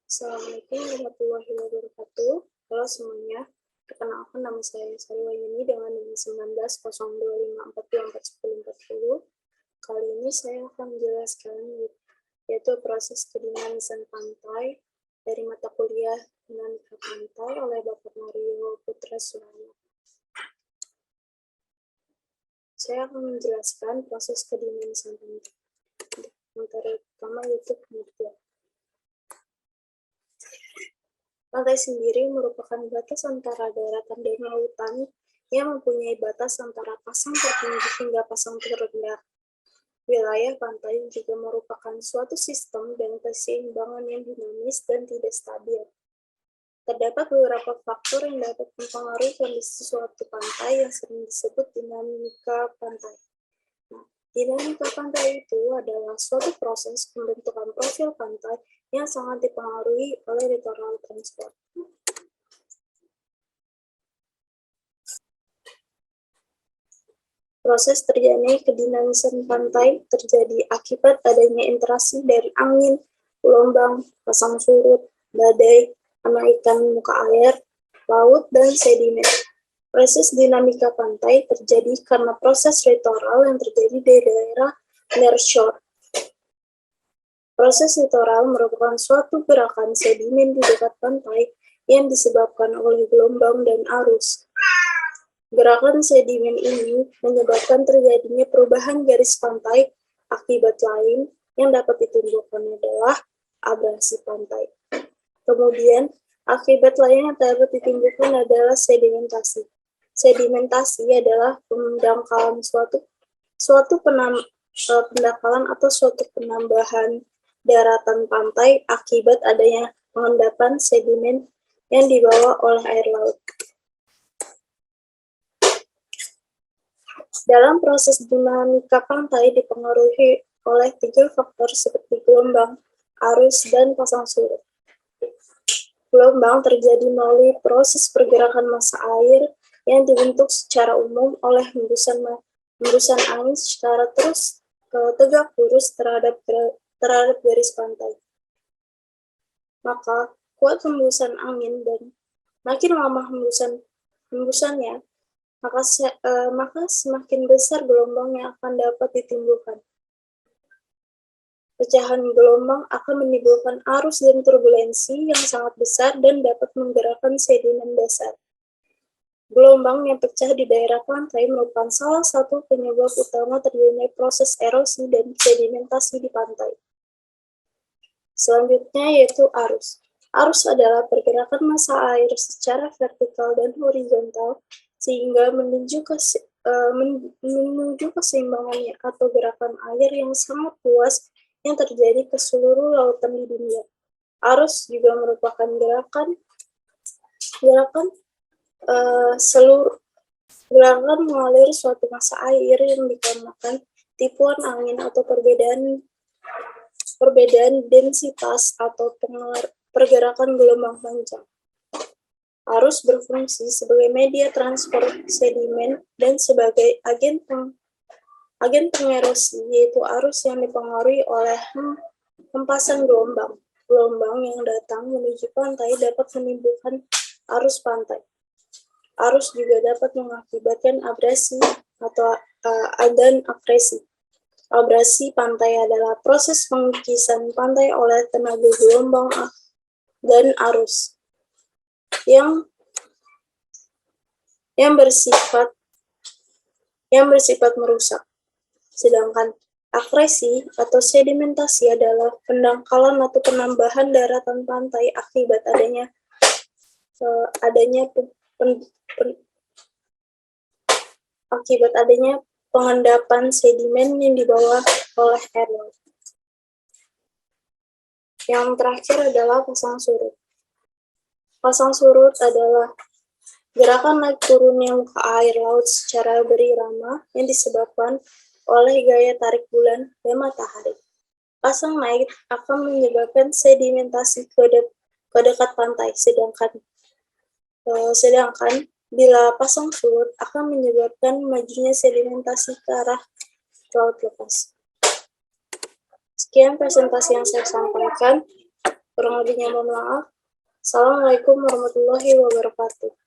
Assalamualaikum warahmatullahi wabarakatuh. Halo semuanya, perkenalkan nama saya Sari Wahyuni dengan NIM 19.0254241040. Kali ini saya akan menjelaskan yaitu proses kedinamisan pantai dari mata kuliah Dinamika Pantai oleh Bapak Mario Putra Suraya. Saya akan menjelaskan proses kedinamisan pantai. Materi pertama yaitu pengertian. Pantai sendiri merupakan batas antara daratan dan lautan yang mempunyai batas antara pasang tertinggi hingga pasang terendah. Wilayah pantai juga merupakan suatu sistem dan keseimbangan yang dinamis dan tidak stabil. Terdapat beberapa faktor yang dapat mempengaruhi kondisi suatu pantai yang sering disebut dinamika pantai. Dinamika pantai itu adalah suatu proses pembentukan profil pantai yang sangat dipengaruhi oleh littoral transport. Proses terjadinya kedinamisan pantai terjadi akibat adanya interaksi dari angin, gelombang, pasang surut, badai, kenaikan muka air, laut, dan sedimen. Proses dinamika pantai terjadi karena proses littoral yang terjadi di daerah nearshore. Proses littoral merupakan suatu gerakan sedimen di dekat pantai yang disebabkan oleh gelombang dan arus. Gerakan sedimen ini menyebabkan terjadinya perubahan garis pantai. Akibat lain yang dapat ditimbulkan adalah abrasi pantai. Kemudian, akibat lain yang dapat ditimbulkan adalah sedimentasi. Sedimentasi adalah pendangkalan suatu pendangkalan atau suatu penambahan daratan pantai akibat adanya pengendapan sedimen yang dibawa oleh air laut. Dalam proses dinamika pantai dipengaruhi oleh 3 faktor seperti gelombang, arus, dan pasang surut. Gelombang terjadi melalui proses pergerakan massa air yang dibentuk secara umum oleh hembusan angin secara tegak lurus terhadap garis pantai. Maka kuat hembusan angin dan makin lama hembusannya, maka semakin besar gelombang yang akan dapat ditimbulkan. Pecahan gelombang akan menimbulkan arus dan turbulensi yang sangat besar dan dapat menggerakkan sedimen dasar. Gelombang yang pecah di daerah pantai merupakan salah satu penyebab utama terjadinya proses erosi dan sedimentasi di pantai. Selanjutnya yaitu arus. Arus adalah pergerakan massa air secara vertikal dan horizontal sehingga menuju keseimbangannya atau gerakan air yang sangat luas yang terjadi ke seluruh lautan di dunia. Arus juga merupakan gerakan mengalir suatu massa air yang dikarenakan tipuan angin atau perbedaan densitas atau pergerakan gelombang panjang. Arus berfungsi sebagai media transport sedimen dan sebagai agen pengerosi, yaitu arus yang dipengaruhi oleh hempasan gelombang. Gelombang yang datang menuju pantai dapat menimbulkan arus pantai. Arus juga dapat mengakibatkan abrasi dan abrasi. Abrasi pantai adalah proses pengikisan pantai oleh tenaga gelombang dan arus yang bersifat merusak. Sedangkan abrasi atau sedimentasi adlah pendangkalan atau penambahan daratan pantai akibat adanya pengendapan sedimen yang dibawa oleh air laut. Yang terakhir adalah pasang surut. Pasang surut adalah gerakan naik turunnya muka air laut secara berirama yang disebabkan oleh gaya tarik bulan dan matahari. Pasang naik akan menyebabkan sedimentasi ke dekat pantai, sedangkan bila pasang surut akan menyebabkan majunya sedimentasi ke arah laut lepas. Sekian presentasi yang saya sampaikan. Kurang lebihnya mohon maaf. Assalamualaikum warahmatullahi wabarakatuh.